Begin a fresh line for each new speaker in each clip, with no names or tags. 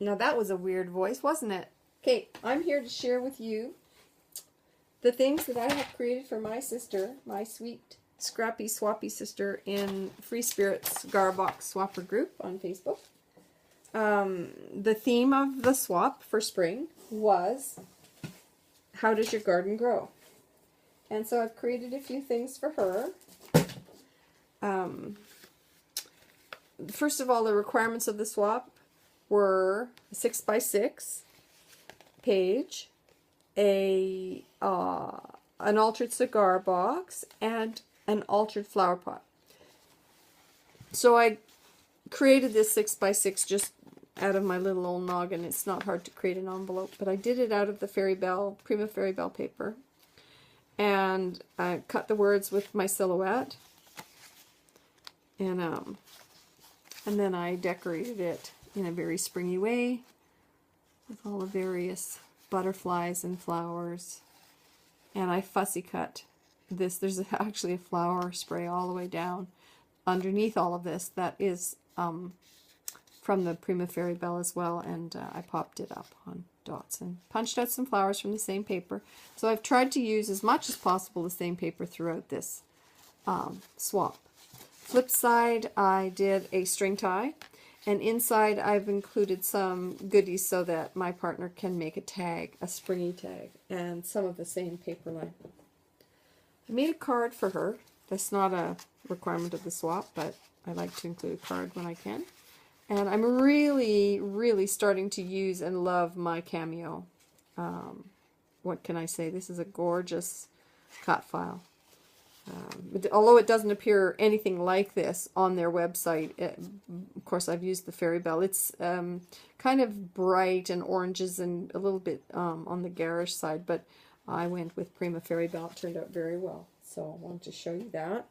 Now that was a weird voice, wasn't it? Okay, I'm here to share with you the things that I have created for my sister, my sweet, scrappy, swappy sister in Free Spirits Garbox Swapper group on Facebook. The theme of the swap for spring was, how does your garden grow? And so I've created a few things for her. First of all, the requirements of the swap were a 6x6 page, an altered cigar box, and an altered flower pot. So I created this 6x6 just out of my little old noggin. It's not hard to create an envelope, but I did it out of the Prima Fairy Bell paper. And I cut the words with my silhouette. And then I decorated it in a very springy way with all the various butterflies and flowers. And I fussy cut this. There's actually a flower spray all the way down underneath all of this that is from the Prima Fairy Bell as well, and I popped it up on dots and punched out some flowers from the same paper. So I've tried to use as much as possible the same paper throughout this swap. Flip side, I did a string tie, and inside I've included some goodies so that my partner can make a tag, a springy tag, and some of the same paper line. I made a card for her. That's not a requirement of the swap, but I like to include a card when I can. And I'm really, really starting to use and love my Cameo. What can I say? This is a gorgeous cut file. Although it doesn't appear anything like this on their website, of course I've used the Fairy Bell. It's kind of bright and oranges and a little bit on the garish side, but I went with Prima Fairy Bell. It turned out very well, so I wanted to show you that.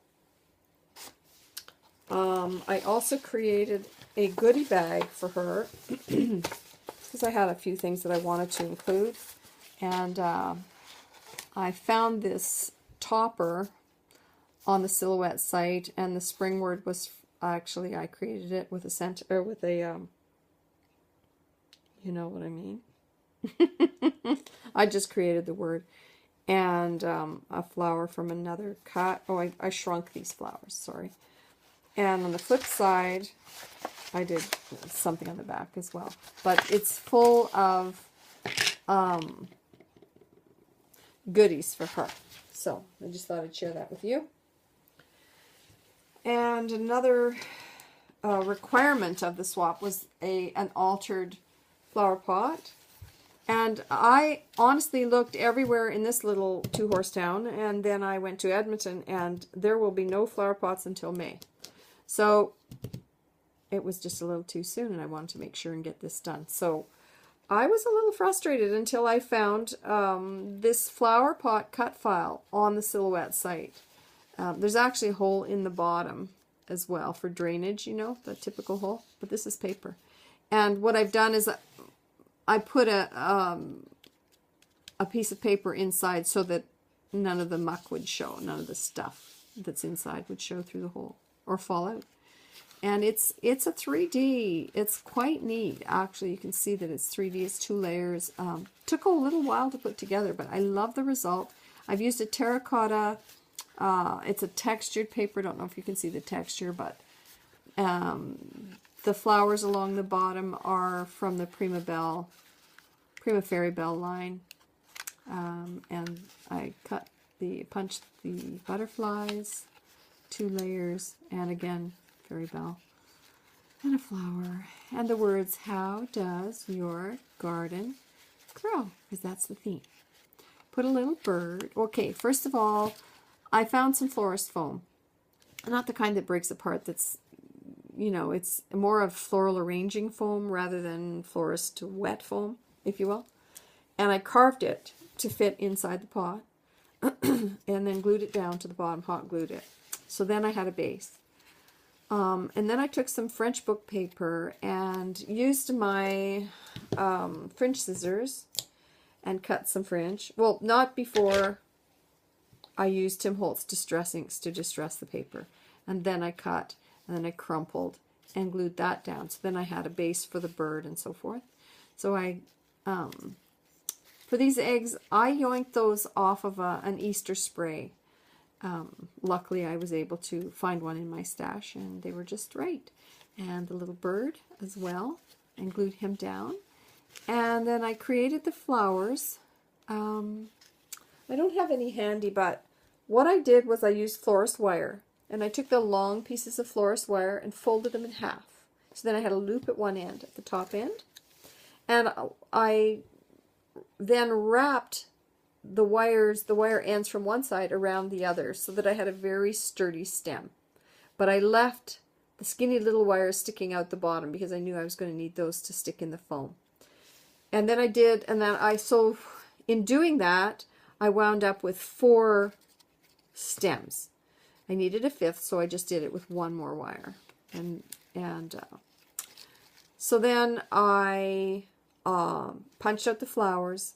I also created a goodie bag for her because I had a few things that I wanted to include, and I found this topper on the Silhouette site, and the spring word was actually, I created it with a you know what I mean. I just created the word, and a flower from another cut. Oh, I shrunk these flowers, sorry. And on the flip side, I did something on the back as well. But it's full of goodies for her. So I just thought I'd share that with you. And another requirement of the swap was an altered flower pot. And I honestly looked everywhere in this little two-horse town, and then I went to Edmonton, and there will be no flower pots until May. So it was just a little too soon, and I wanted to make sure and get this done. So I was a little frustrated until I found this flower pot cut file on the Silhouette site. There's actually a hole in the bottom as well for drainage, you know, the typical hole, but this is paper. And what I've done is I put a piece of paper inside so that none of the muck would show, none of the stuff that's inside would show through the hole or fall out. And it's a 3D. It's quite neat. Actually, you can see that it's 3D. It's 2 layers. Took a little while to put together, but I love the result. I've used a terracotta. It's a textured paper. I don't know if you can see the texture, but the flowers along the bottom are from the Prima Fairy Bell line. And I punched the butterflies, 2 layers, and again, Fairy Bell, and a flower, and the words, how does your garden grow? Because that's the theme. Put a little bird. Okay, first of all, I found some florist foam. Not the kind that breaks apart, that's, you know, it's more of floral arranging foam rather than florist wet foam, if you will. And I carved it to fit inside the pot, and then glued it down to the bottom, hot glued it. So then I had a base. And then I took some French book paper and used my French scissors and cut some French. Well, not before I used Tim Holtz distress inks to distress the paper. And then I cut, and then I crumpled, and glued that down. So then I had a base for the bird and so forth. So for these eggs, I yoinked those off of an Easter spray. Luckily, I was able to find one in my stash, and they were just right. And the little bird as well, and glued him down. And then I created the flowers. I don't have any handy, but what I did was I used florist wire. And I took the long pieces of florist wire and folded them in half. So then I had a loop at one end, at the top end. And I then wrapped the wire ends from one side around the other, so that I had a very sturdy stem. But I left the skinny little wires sticking out the bottom because I knew I was going to need those to stick in the foam. And then so in doing that, I wound up with 4 stems. I needed a 5th, so I just did it with 1 more wire. So then I punched out the flowers,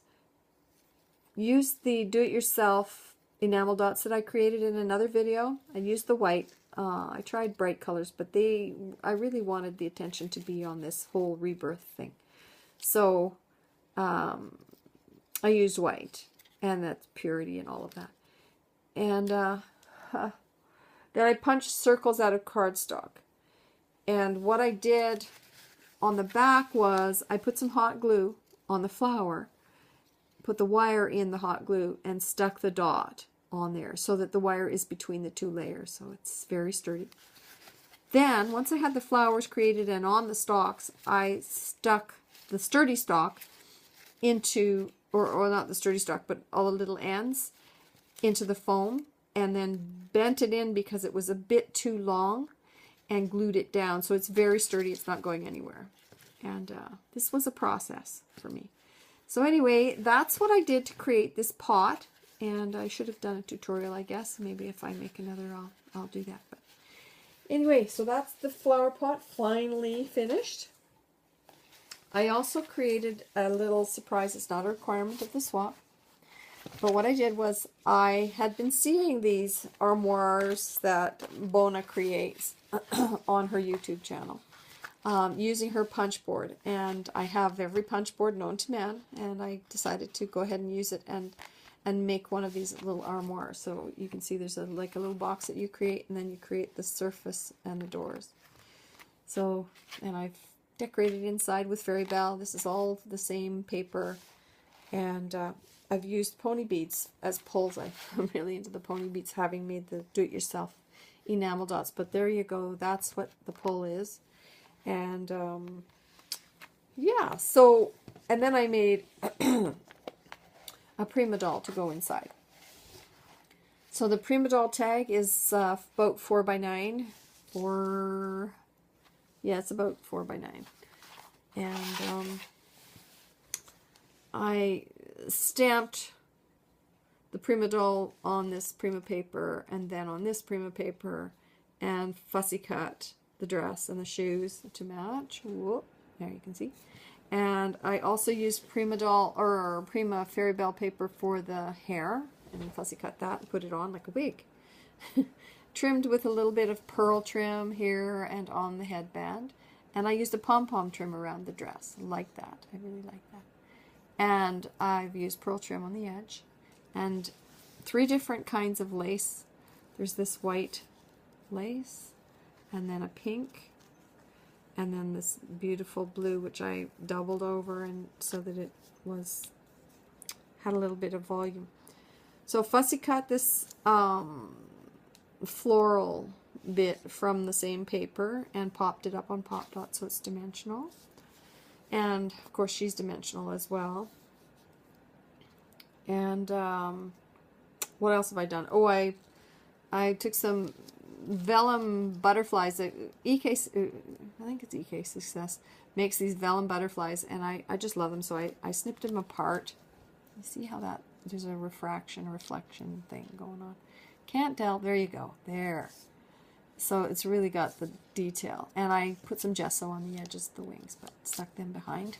used the do-it-yourself enamel dots that I created in another video. I used the white. I tried bright colors, but I really wanted the attention to be on this whole rebirth thing. So I used white, and that's purity and all of that. And then I punched circles out of cardstock. And what I did on the back was I put some hot glue on the flower, put the wire in the hot glue, and stuck the dot on there so that the wire is between the 2 layers, so it's very sturdy. Then, once I had the flowers created and on the stalks, I stuck the sturdy stalk into, or not the sturdy stalk, but all the little ends into the foam, and then bent it in because it was a bit too long, and glued it down. So it's very sturdy, it's not going anywhere. And this was a process for me. So anyway, that's what I did to create this pot. And I should have done a tutorial, I guess. Maybe if I make another, I'll do that. But anyway, so that's the flower pot finally finished. I also created a little surprise. It's not a requirement of the swap. But what I did was I had been seeing these armoires that Bona creates on her YouTube channel using her punch board. And I have every punch board known to man, and I decided to go ahead and use it and make one of these little armoires. So you can see there's like a little box that you create, and then you create the surface and the doors. So, and I've decorated inside with Fairy Bell. This is all the same paper, and I've used pony beads as pulls. I'm really into the pony beads, having made the do-it-yourself enamel dots. But there you go. That's what the pull is. And yeah, so, and then I made a prima doll to go inside. So the prima doll tag is about 4x9, yeah, it's about 4x9. And I stamped the prima doll on this prima paper, and then on this prima paper, and fussy cut the dress and the shoes to match. Whoop, there you can see. And I also used prima doll or prima Fairy Bell paper for the hair, and fussy cut that and put it on like a wig. Trimmed with a little bit of pearl trim here and on the headband. And I used a pom-pom trim around the dress, like that. I really like that. And I've used pearl trim on the edge. And 3 different kinds of lace. There's this white lace, and then a pink, and then this beautiful blue, which I doubled over and so that it had a little bit of volume. So fussy cut this floral bit from the same paper and popped it up on Pop Dot so it's dimensional. And of course she's dimensional as well. And what else have I done? Oh, I took some vellum butterflies. I think it's EK Success makes these vellum butterflies, and I just love them, so I snipped them apart. You see how there's a reflection thing going on. Can't tell. There you go. There. So it's really got the detail. And I put some gesso on the edges of the wings, but stuck them behind.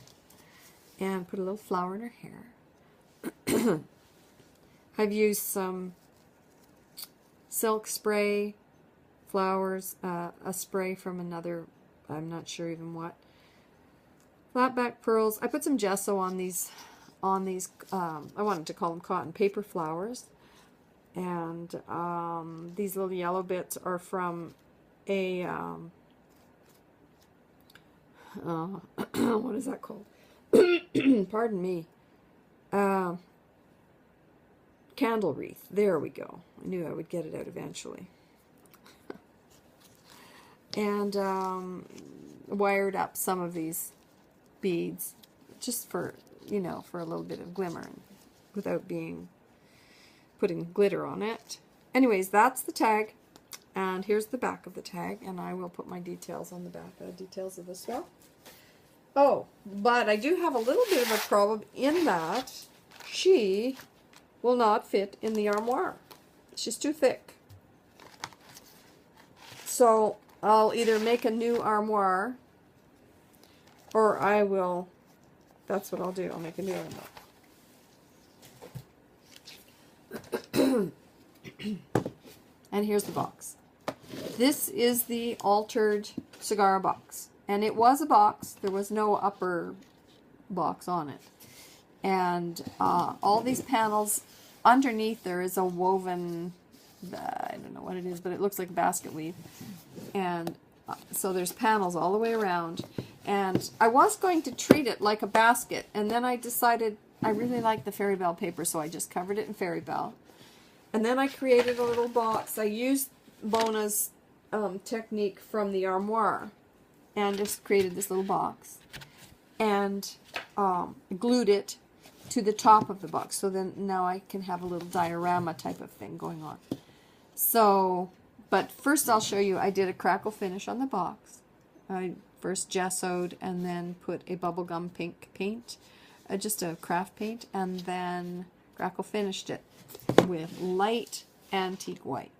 And put a little flower in her hair. I've used some silk spray, flowers, a spray from another I'm not sure even what. Flat back pearls. I put some gesso on these, I wanted to call them cotton paper flowers. And these little yellow bits are from a, what is that called? Pardon me. Candle wreath. There we go. I knew I would get it out eventually. And wired up some of these beads just for, you know, for a little bit of glimmer without putting glitter on it. Anyways, that's the tag. And here's the back of the tag. And I will put my details on the back, details of this one. Oh, but I do have a little bit of a problem in that she will not fit in the armoire. She's too thick. So I'll either make a new armoire, or I will, that's what I'll do, I'll make a new armoire. And here's the box. This is the altered cigar box. And it was a box. There was no upper box on it. And all these panels, underneath there is a woven, I don't know what it is, but it looks like basket weave. And so there's panels all the way around. And I was going to treat it like a basket. And then I decided I really like the Fairy Bell paper, so I just covered it in Fairy Bell. And then I created a little box. I used Bona's technique from the armoire. And just created this little box and glued it to the top of the box. So then now I can have a little diorama type of thing going on. So, but first I'll show you, I did a crackle finish on the box. I first gessoed and then put a bubblegum pink paint, just a craft paint, and then crackle finished it with light antique white.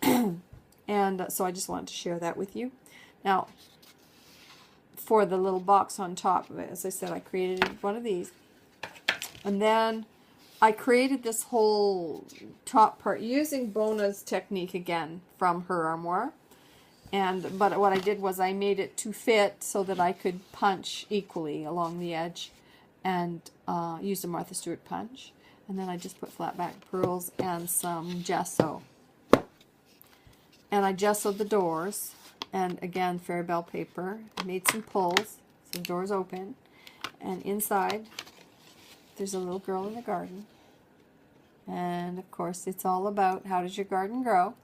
And so I just wanted to share that with you. Now, for the little box on top of it, as I said, I created one of these. And then I created this whole top part using Bona's technique again from her armoire. But what I did was I made it to fit so that I could punch equally along the edge and use a Martha Stewart punch. And then I just put flat back pearls and some gesso. And I gessoed the doors. And again, Fairy Bell paper. I made some pulls, so the doors open. And inside, there's a little girl in the garden. And of course, it's all about how does your garden grow.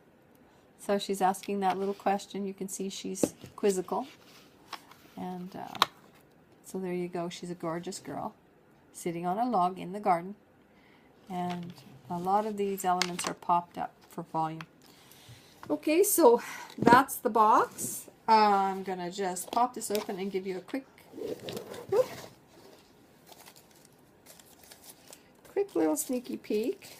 So she's asking that little question. You can see she's quizzical. And so there you go. She's a gorgeous girl sitting on a log in the garden. And a lot of these elements are popped up for volume. Okay, so that's the box. I'm going to just pop this open and give you a quick little sneaky peek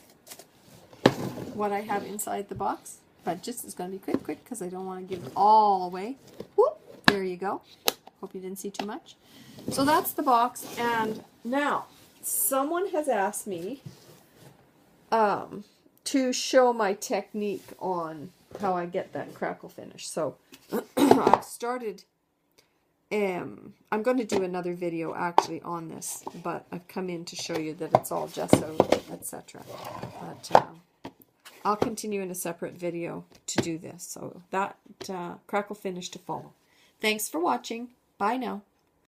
what I have inside the box. But just it's going to be quick because I don't want to give it all away. Whoop, there you go. Hope you didn't see too much. So that's the box. And now, someone has asked me to show my technique on how I get that crackle finish. So I've started, I'm going to do another video actually on this, but I've come in to show you that it's all gesso, etc. But I'll continue in a separate video to do this. So that crackle finish to follow. Thanks for watching. Bye now.